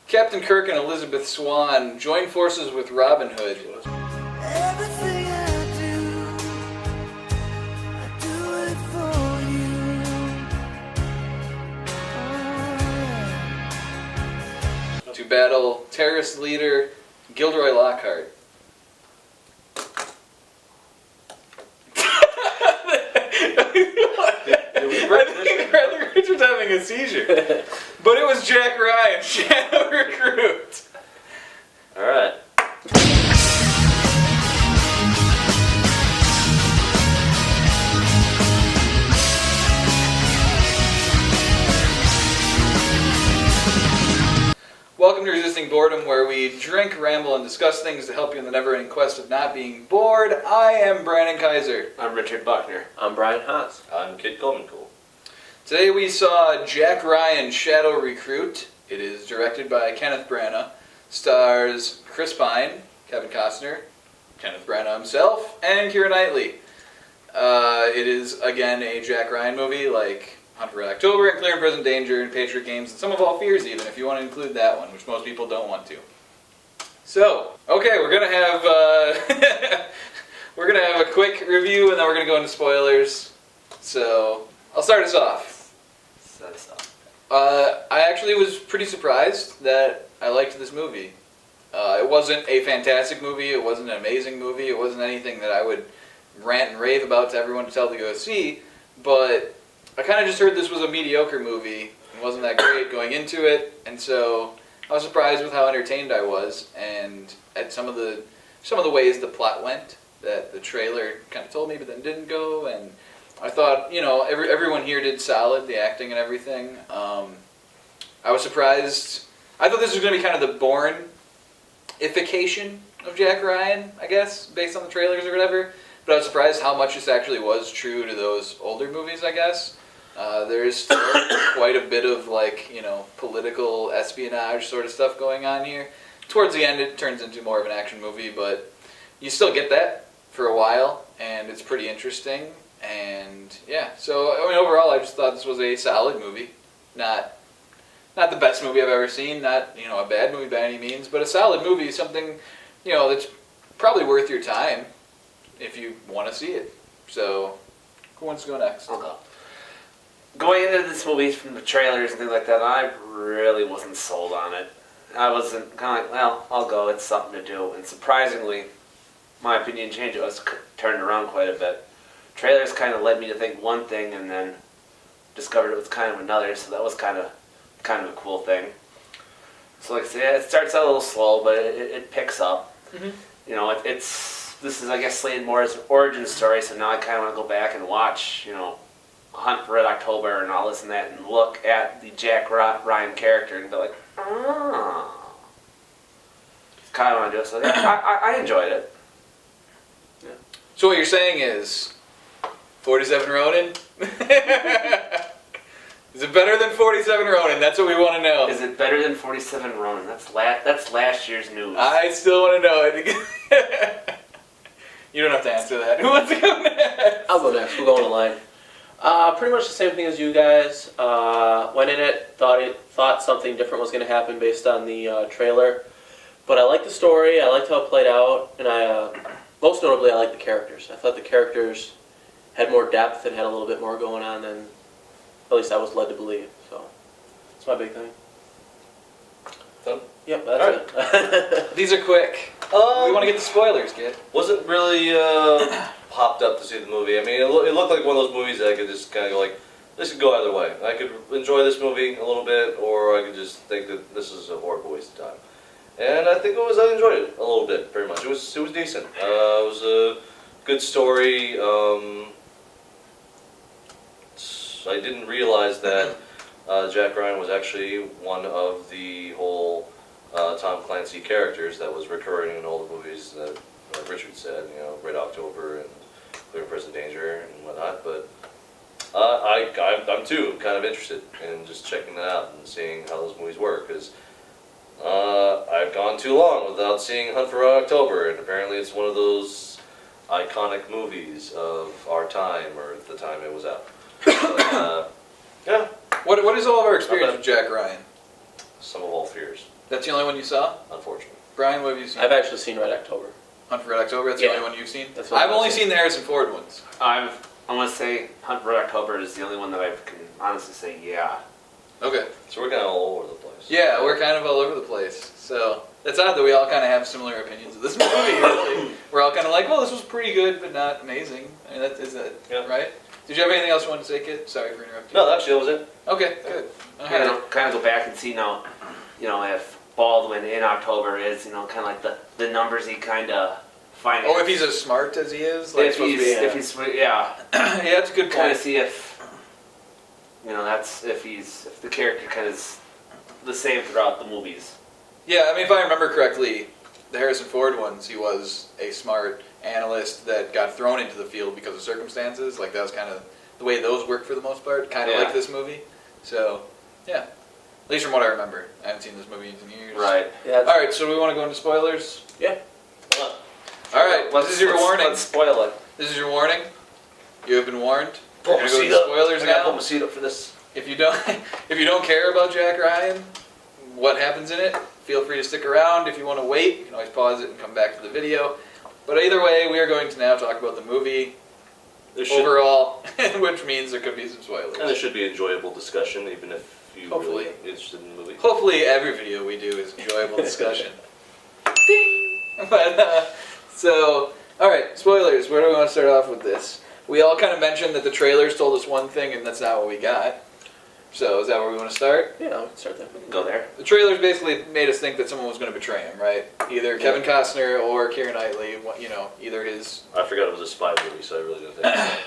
Captain Kirk and Elizabeth Swann join forces with Robin Hood. Everything I do it for you. To battle terrorist leader Gilderoy Lockhart. I think Richard's having a seizure. But it was Jack Ryan, Shadow Recruit. Alright. Welcome to Resisting Boredom, where we drink, ramble, and discuss things to help you in the never-ending quest of not being bored. I am Brandon Kaiser. I'm Richard Buckner. I'm Brian Haas. I'm Kid Coleman-Cool. Today we saw Jack Ryan, Shadow Recruit. It is directed by Kenneth Branagh, stars Chris Pine, Kevin Costner, Kenneth Branagh himself, and Keira Knightley. It is, again, a Jack Ryan movie, like Hunt for Red October, and Clear and Present Danger, and Patriot Games, and Some of All Fears even, if you want to include that one, which most people don't want to. So, okay, we're gonna have a quick review, and then we're gonna go into spoilers. So, I'll start us off. I actually was pretty surprised that I liked this movie. It wasn't a fantastic movie, it wasn't an amazing movie, it wasn't anything that I would rant and rave about to everyone to tell to go see, but I kind of just heard this was a mediocre movie and wasn't that great going into it, and so I was surprised with how entertained I was, and at some of the ways the plot went that the trailer kind of told me, but then didn't go. And I thought, you know, everyone here did solid, the acting and everything. I was surprised. I thought this was going to be kind of the Bourne-ification of Jack Ryan, I guess, based on the trailers or whatever. But I was surprised how much this actually was true to those older movies, I guess. There's still quite a bit of, like, you know, political espionage sort of stuff going on here. Towards the end, it turns into more of an action movie, but you still get that for a while, and it's pretty interesting. And yeah, so I mean, overall, I just thought this was a solid movie. Not the best movie I've ever seen, not, you know, a bad movie by any means, but a solid movie, something, you know, that's probably worth your time if you want to see it. So, who wants to go next? I'll go. Going into this movie from the trailers and things like that, I really wasn't sold on it. I wasn't kind of like, well, I'll go, it's something to do. And surprisingly, my opinion changed. It was turned around quite a bit. Trailers kind of led me to think one thing and then discovered it was kind of another, so that was kind of a cool thing. So like I said, it starts out a little slow, but it picks up. Mm-hmm. You know, this is, I guess, slated more as an origin story, so now I kind of want to go back and watch, you know, Hunt for Red October and all this and that, and look at the Jack Ryan character and be like, oh. Kind of want to do it, so yeah, I enjoyed it. Yeah. So what you're saying is, 47 Ronin? Is it better than 47 Ronin? That's what we want to know. Is it better than 47 Ronin? That's last year's news. I still want to know it. You don't have to answer that. Who wants to go next? I'll go next. We'll go on the line. Pretty much the same thing as you guys. Went in it, thought something different was going to happen based on the trailer. But I liked the story. I liked how it played out, and most notably, I liked the characters. I thought the characters had more depth and had a little bit more going on than at least I was led to believe. So that's my big thing. Done? Yep, that's it. These are quick. We want to get the spoilers, kid. Wasn't really popped up to see the movie. I mean, it looked like one of those movies that I could just kind of go like, this could go either way. I could enjoy this movie a little bit, or I could just think that this is a horrible waste of time. And I think I enjoyed it a little bit, very much. It was decent. It was a good story. I didn't realize that Jack Ryan was actually one of the whole Tom Clancy characters that was recurring in all the movies that Richard said, you know, Red October and Clear and Present Danger and whatnot. But I'm too kind of interested in just checking that out and seeing how those movies work, because I've gone too long without seeing Hunt for Red October, and apparently it's one of those iconic movies of our time, or the time it was out. But, yeah. What is all of our experience with Jack Ryan? Some of All Fears. That's the only one you saw? unfortunately. Brian, what have you seen? I've actually seen Red October. Hunt for Red October, that's Yeah. the only one you've seen? That's what I've I've only seen. seen the Harrison Ford ones. I'm gonna say Hunt for Red October is the only one that I can honestly say yeah. Okay. So we're kind of all over the place. Yeah, we're kind of all over the place. So it's odd that we all kind of have similar opinions of this movie. Really. We're all kind of like, well, this was pretty good, but not amazing. I mean, is that Yeah. right? Did you have anything else you wanted to say, Kit? Sorry for interrupting. No, actually, that was it. Okay, good. You know, kind of go back and see now, if Baldwin in October is, kind of like the numbers he kind of finds. Oh, if he's as smart as he is, like if supposed he's, to be. if he's, yeah, Yeah, that's a good kind point. of see if, that's if the character kind of is the same throughout the movies. Yeah, I mean, if I remember correctly, the Harrison Ford ones, he was a smart analyst that got thrown into the field because of circumstances. Like, that was kind of the way those work for the most part, kind of Yeah. like this movie. So, yeah. At least from what I remember. I haven't seen this movie in years. Right. Yeah. All right, so do we want to go into spoilers? Yeah. Well, All right, this is your warning. Let's spoil it. This is your warning. You have been warned. pull We're my gonna go seat into up. spoilers I gotta pull now. my seat up for this. If you don't, if you don't care about Jack Ryan, what happens in it, feel free to stick around. If you want to wait, you can always pause it and come back to the video. But either way, we are going to now talk about the movie There should, overall, which means there could be some spoilers. and there should be enjoyable discussion, even if you're Hopefully. really interested in the movie. Hopefully, every video we do is enjoyable discussion. Ding! But, so, all right, spoilers. Where do we want to start off with this? We all kind of mentioned that the trailers told us one thing, and that's not what we got. So, is that where we want to start? Yeah, we can start there. Go there. The trailers basically made us think that someone was going to betray him, right? Either Kevin Costner or Keira Knightley. Either his. I forgot it was a spy movie, so I really didn't think.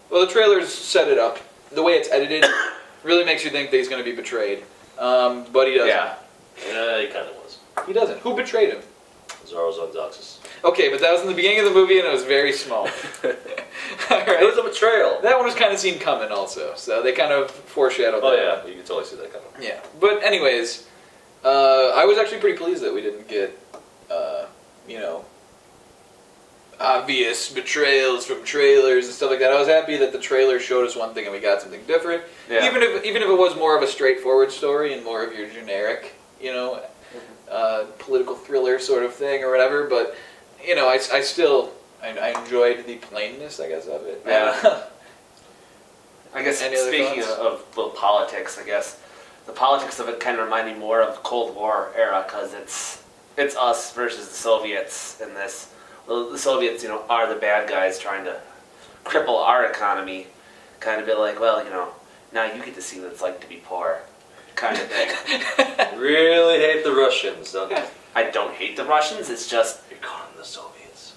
Well, the trailers set it up. The way it's edited really makes you think that he's going to be betrayed, but he doesn't. Yeah. Yeah, he kind of was. He doesn't. Who betrayed him? Zaro's on Doxus. Okay, but that was in the beginning of the movie, and it was very small. All right. It was a betrayal. That one was kind of seen coming, also. So they kind of foreshadowed. Oh that. yeah, you can totally see that coming. Yeah, but anyways, I was actually pretty pleased that we didn't get, obvious betrayals from trailers and stuff like that. I was happy that the trailer showed us one thing and we got something different. Yeah. Even if it was more of a straightforward story and more of your generic, political thriller sort of thing or whatever. But I enjoyed the plainness, I guess, of it. Yeah. I guess Any other speaking thoughts? of the politics, I guess the politics of it kind of remind me more of the Cold War era because it's us versus the Soviets in this. Well, the Soviets, are the bad guys trying to cripple our economy. Kind of be like, well, now you get to see what it's like to be poor, kind of thing. Really hate the Russians, don't you? I don't hate the Russians. It's just You're calling them the Soviets.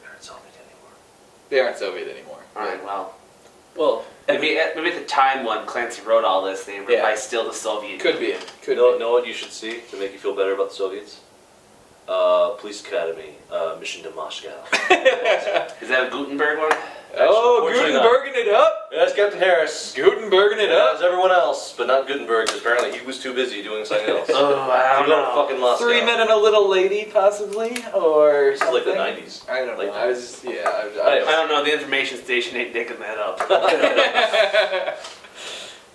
They aren't Soviet anymore. They aren't Soviet anymore. all right. Well, Well, maybe at the time when Clancy wrote all this, they were Yeah. probably still the Soviet. Could be. Could You be. know what you should see to make you feel better about the Soviets? Police Academy, Mission to Moscow. Is that a Gutenberg one? Oh, Unfortunately not. Gutenberging it up! Yes, Captain Harris. Gutenberging it As up! everyone else, but not Gutenberg, because apparently he was too busy doing something else. Oh, I I'm don't going to know. fucking Moscow. 3 Men and a Little Lady, possibly? Or It's like something? the 90s. I don't know. Late I was, yeah. I don't know. The information station ain't digging that up.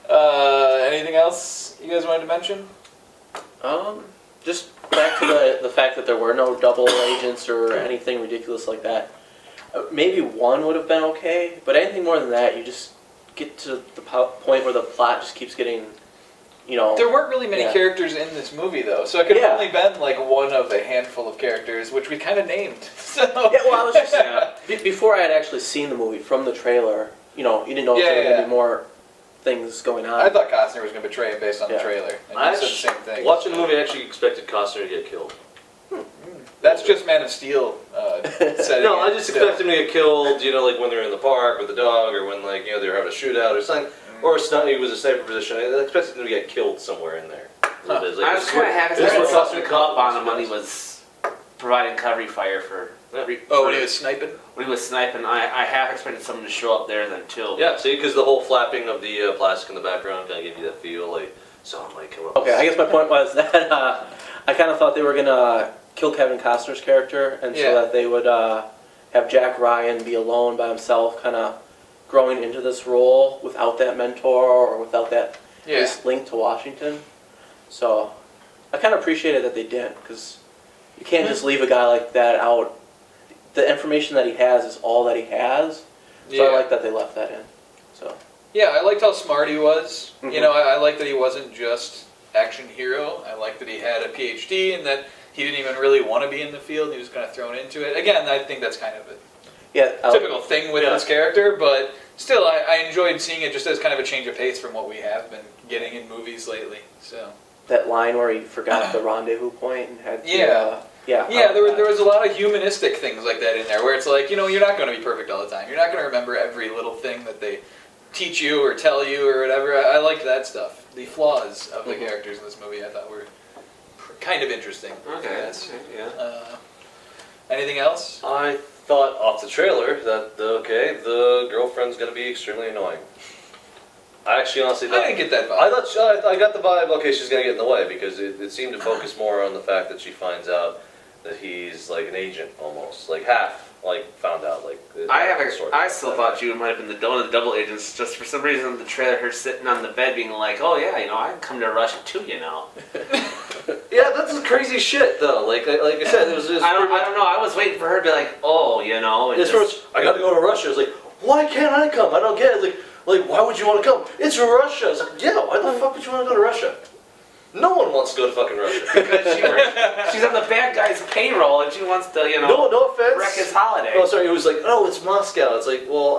Anything else you guys wanted to mention? Just back to the fact that there were no double agents or anything ridiculous like that. Maybe one would have been okay, but anything more than that, you just get to the point where the plot just keeps getting, There weren't really many Yeah. characters in this movie, though, so it could have Yeah. only been like one of a handful of characters, which we kind of named. So. Yeah, well, I was just Yeah. before I had actually seen the movie from the trailer. You didn't know if Yeah, there were going yeah. to be more things going on. I thought Costner was going to betray him based on the Yeah. trailer, and I you said the same thing. Watching the movie, I actually expected Costner to get killed. That's just Man of Steel setting. No, I it. just expect him to get killed, like when they're in the park with the dog, or when they were having a shootout or something. Or he was a sniper position. I expected him to get killed somewhere in there. Huh. It's I was this is kind of where- happy this is that where something Costner come up on comes him when he from. was providing cover fire for. Oh, when he was sniping? When he was sniping, I half expected someone to show up there then too. Yeah, see, because the whole flapping of the plastic in the background kind of gave you that feel, like someone might come up. Okay, I guess my point was that I kind of thought they were going to kill Kevin Costner's character, and Yeah. so that they would have Jack Ryan be alone by himself, kind of growing into this role without that mentor or without that Yeah. this link to Washington. So I kind of appreciated that they didn't, because you can't just leave a guy like that out. The information that he has is all that he has. So I like that they left that in. So. Yeah, I liked how smart he was. Mhm. You know, I like that he wasn't just action hero. I like that he had a PhD and that he didn't even really want to be in the field. He was kind of thrown into it. Again, I think that's kind of a typical thing with this character, but still, I enjoyed seeing it just as kind of a change of pace from what we have been getting in movies lately. So that line where he forgot the rendezvous point and had to, yeah, there was a lot of humanistic things like that in there, where it's like, you know, you're not going to be perfect all the time. You're not going to remember every little thing that they teach you or tell you or whatever. I like that stuff. The flaws of the characters in this movie I thought were kind of interesting. Okay. Anything else? I thought off the trailer that the girlfriend's gonna be extremely annoying. I actually honestly thought I didn't get that vibe. I got the vibe. Okay, she's gonna get in the way because it seemed to focus more on the fact that she finds out that he's like an agent almost, like half found out like. I still thought you might have been one of the double agents. Just for some reason, the trailer, her sitting on the bed, being like, "Oh yeah, you know, I can come to Russia too, you know." Yeah, that's crazy shit though. Like I said, it was just. I don't know. I was waiting for her to be like, "Oh, you know." I got to go to Russia. It's like, why can't I come? I don't get it. Like, why would you want to come? It's Russia. It's like, yeah, why the fuck would you want to go to Russia? No one wants to go to fucking Russia. Because she's on the bad guy's payroll and she wants to, you know, no offense. wreck his holiday. Oh, sorry. It was like, oh, it's Moscow. It's like, well,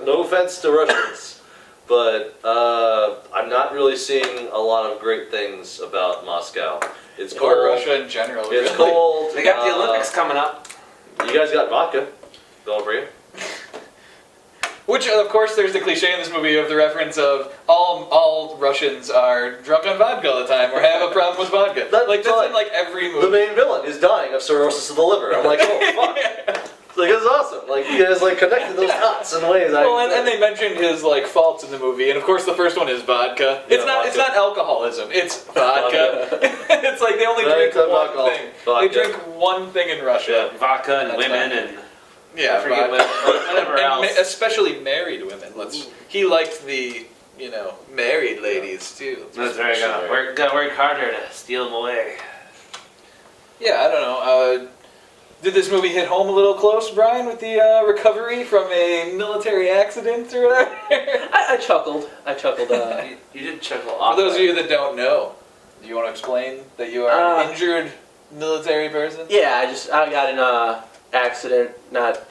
no offense to Russians, but I'm not really seeing a lot of great things about Moscow. It's cold. Or Russia in general. It's really. cold. They got the Olympics coming up. You guys got vodka going for you. Which, of course, there's the cliche in this movie of the reference of all Russians are drunk on vodka all the time or have a problem with vodka. That's in like every movie. The main villain is dying of cirrhosis of the liver. I'm like, oh fuck. Like, it's awesome. Like, he has like connected those dots in ways. And they mentioned his like faults in the movie, and of course the first one is vodka. It's not alcoholism. It's vodka. It's like they only drink one thing. They drink one thing in Russia. Vodka and women and. Yeah, I forget whatever else. Especially married women. He liked the, married ladies too. That's very good. Gotta work harder to steal them away. Yeah, I don't know. Did this movie hit home a little close, Brian, with the recovery from a military accident or whatever? I chuckled. You did chuckle off. For those of you that don't know, do you want to explain that you are an injured military person? Yeah, I got in a accident, not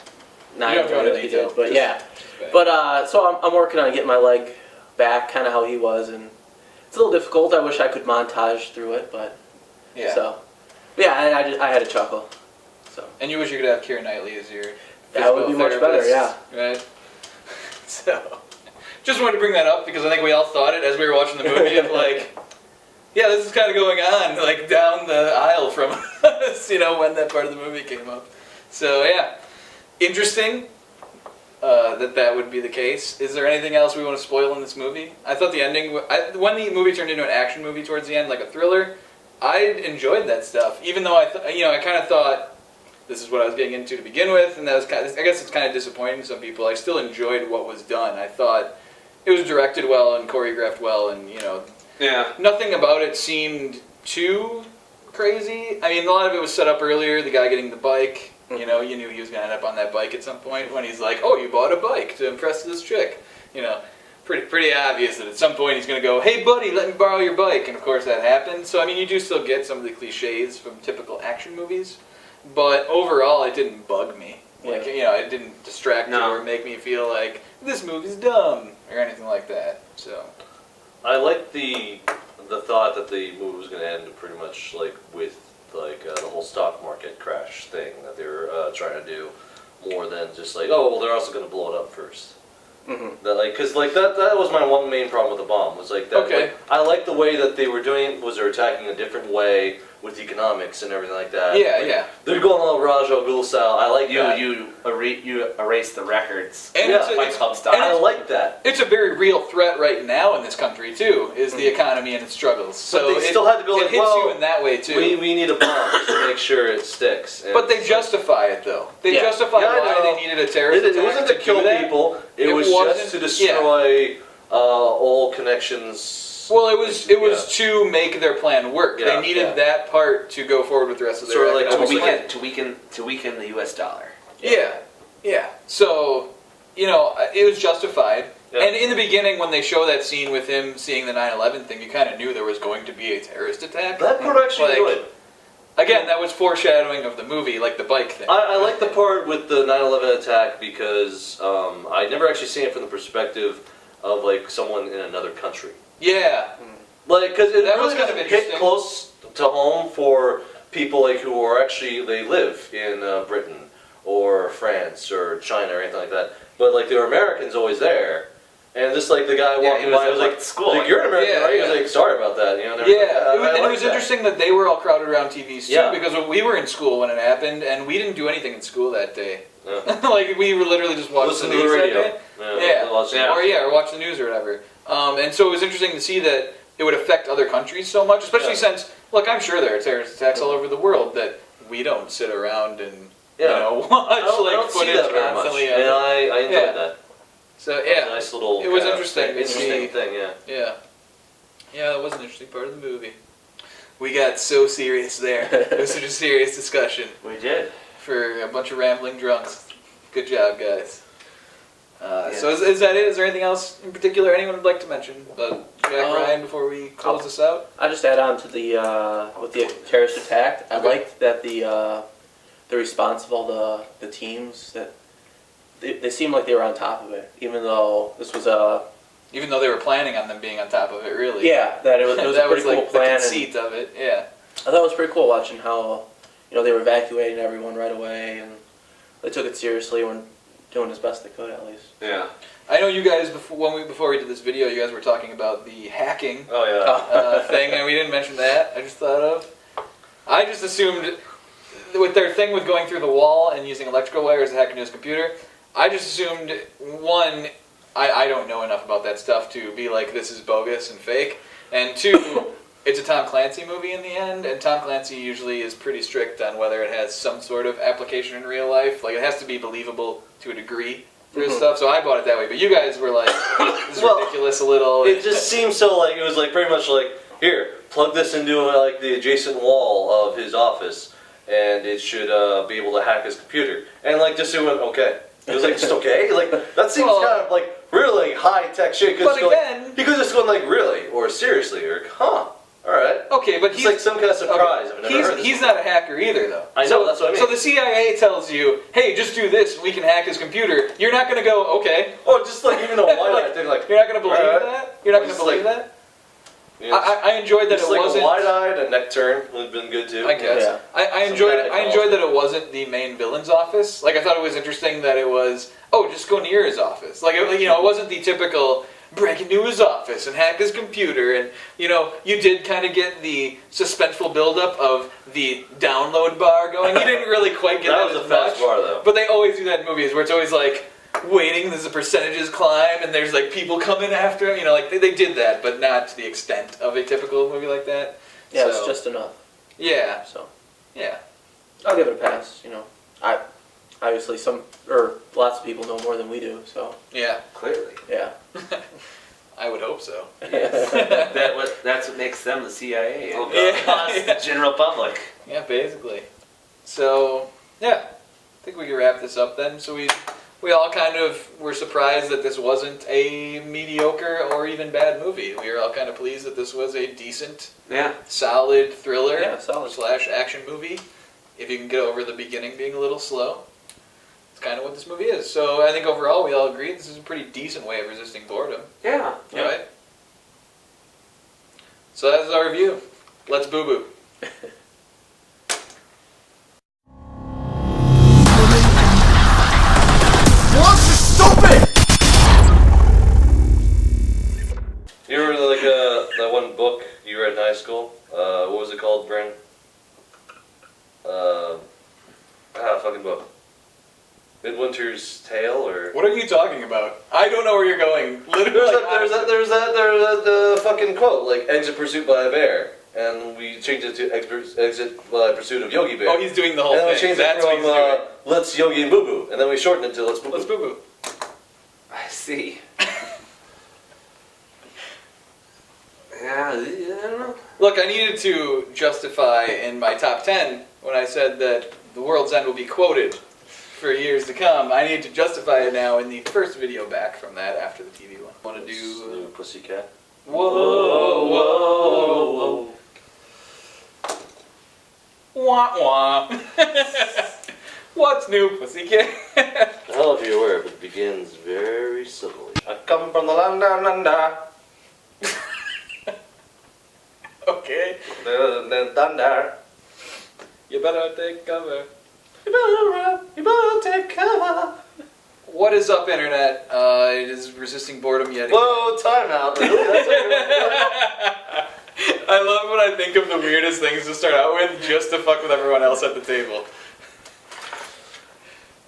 you don't go into he detail, did, but yeah. Just But so I'm working on getting my leg back, kind of how he was, and it's a little difficult. I wish I could montage through it, but yeah. So yeah, I had a chuckle. So and you wish you could have Keira Knightley as your that would be much better, yeah. Right. So just wanted to bring that up because I think we all thought it as we were watching the movie of like. Yeah, this is kind of going on, like, down the aisle from us, when that part of the movie came up. So, yeah. Interesting that would be the case. Is there anything else we want to spoil in this movie? I thought the ending, when the movie turned into an action movie towards the end, like a thriller, I enjoyed that stuff. Even though I kind of thought this is what I was getting into to begin with, and that was I guess it's kind of disappointing to some people. I still enjoyed what was done. I thought it was directed well and choreographed well, and, Yeah. nothing about it seemed too crazy. I mean, a lot of it was set up earlier. The guy getting the bike, you knew he was going to end up on that bike at some point when he's like, oh, you bought a bike to impress this chick. Pretty obvious that at some point he's going to go, hey, buddy, let me borrow your bike. And, of course, that happened. So, I mean, you do still get some of the cliches from typical action movies. But overall, it didn't bug me. Like, it didn't distract me or make me feel like this movie's dumb or anything like that. So... I like the thought that the movie was going to end pretty much like with the whole stock market crash thing that they were trying to do, more than just like, oh, well, they're also going to blow it up first. Mm-hmm. Because that was my one main problem with the bomb was like that. Okay. Like, I like the way that they were doing it. Was they're attacking a different way with economics and everything like that. Yeah, like, yeah. They're going all Raj Al Ghul style. I like that. You erase the records. And Fight Club style. I like that. It's a very real threat right now in this country too. Is the economy and its struggles. So but they still had to go it like, hits well, you in that way too. We need a bomb just to make sure it sticks. And but they justify it though. They justify why they needed a terrorist It attack wasn't to kill do that. people. It was just to destroy all connections Well, it was to make their plan work. Yeah, They needed that part to go forward with the rest of their Sort of like economic to plan. weaken the U.S. dollar. Yeah. So, it was justified. Yeah. And in the beginning, when they show that scene with him seeing the 9/11 thing, you kind of knew there was going to be a terrorist attack. That part actually good. Again, that was foreshadowing of the movie, like the bike thing. I like the part with the 9/11 attack because I never actually seen it from the perspective of like someone in another country. Yeah. Like, because it That really was kind of doesn't interesting. hit close to home for people like who are actually they live in Britain or France or China or anything like that. But like there were Americans always there, and just like the guy walking he was by was at, like, school. Like, "You're an American, Yeah, right?" He yeah. was like, "Sorry about that," and Yeah, everything. it I was like that. interesting that they were all crowded around TVs too, Yeah. because we were in school when it happened, and we didn't do anything in school that day. Yeah. Like we were literally just watching Listen the to the news that radio. day. Yeah. Or watch the news or whatever. And so it was interesting to see that it would affect other countries so much, especially since, look, I'm sure there are terrorist attacks all over the world that we don't sit around and watch I don't see footage that very much, constantly. and I enjoyed Yeah. that. So It was yeah, a nice little. it was kinda interesting to see. thing. Yeah. Yeah, that was an interesting part of the movie. We got so serious there. It was such a serious discussion We did. for a bunch of rambling drunks. Good job, guys. So is that it? Is there anything else in particular anyone would like to mention about Jack Ryan before we close this out? I just add on to the with the terrorist attack. I liked that the response of all the teams that they seemed like they were on top of it, even though this was a Even though they were planning on them being on top of it, really. that it was that a pretty was like cool plan. the conceit of it. Yeah. I thought it was pretty cool watching how they were evacuating everyone right away, and they took it seriously when doing as best they could at least. Yeah. I know you guys before we did this video, you guys were talking about the hacking Oh yeah. thing, and we didn't mention that. I just thought of. I just assumed with their thing with going through the wall and using electrical wires to hack into his computer. I just assumed one, I don't know enough about that stuff to be like this is bogus and fake, and two, it's a Tom Clancy movie in the end, and Tom Clancy usually is pretty strict on whether it has some sort of application in real life. Like it has to be believable to a degree for his stuff. So I bought it that way. But you guys were like, this is ridiculous a little. It just seems so like it was like pretty much like here, plug this into like the adjacent wall of his office, and it should be able to hack his computer. And like just it went okay. It was like just okay. Like that seems kind of like really high tech shit. But again, he could just go like really or seriously or all right. Okay, but It's like some kind of surprise. I've never heard this he's before. not a hacker either, though. I know, that's what I mean. So the CIA tells you, hey, just do this and we can hack his computer. You're not going to go, okay. Oh, just like even a wide-eyed thing, like You're not going to believe alright. that? You're not going to Just believe like- that? yeah, I enjoyed that just it like wasn't... a wide-eyed, a neck turn would have been good too. I guess. Yeah. I Some enjoyed kind of I enjoyed that it wasn't the main villain's office. Like, I thought it was interesting that it was, just go near his office. Like, it wasn't the typical break into his office and hack his computer. And, you did kind of get the suspenseful buildup of the download bar going. You didn't really quite get That that was as a fast much. bar though. But they always do that in movies where it's always like waiting, there's a percentages climb, and there's like people coming after him. Like they did that, but not to the extent of a typical movie like that. Yeah, So, it's just enough. yeah, So yeah. I'll give it a pass. I obviously lots of people know more than we do. So Yeah, Clearly. yeah. I would hope so. That's what makes them the CIA. Oh, God. Yeah, The general public. yeah, basically. So, yeah, I think we can wrap this up then. So we all kind of were surprised that this wasn't a mediocre or even bad movie. We were all kind of pleased that this was a decent, Yeah. solid thriller Yeah, solid. / action movie. If you can get over the beginning being a little slow. It's kind of what this movie is. So I think overall we all agree this is a pretty decent way of resisting boredom. Yeah. Yeah. Right? So that's our review. Let's boo-boo. You remember like that one book you read in high school? What was it called, Brent? Fucking book. Midwinter's Tale, or What are you talking about? I don't know where you're going. Literally. there's that fucking quote like "Exit Pursuit by a Bear," and we changed it to "Exit Pursuit of Yogi Bear." Oh, he's doing the whole and then we thing. changed it That's what from he's doing. "Let's Yogi and Boo Boo," and then we shortened it to "Let's Boo Boo." Let's boo-boo. I see. Yeah, I don't know. Look, I needed to justify in my top 10 when I said that The World's End will be quoted for years to come. I need to justify it now in the first video back from that after the TV one. Want to do... New Pussycat. Whoa, whoa, whoa. Wah, wah. What's new, pussycat? I don't know if you're aware, but it begins very subtly. I come from the land down under. Okay. The thunder. You better take cover. You better run, you better take cover. What is up, Internet? It is resisting boredom yet again. Whoa, timeout. I love when I think of the weirdest things to start out with just to fuck with everyone else at the table.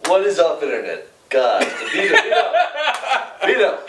What is up, Internet? God. Vito. Vito.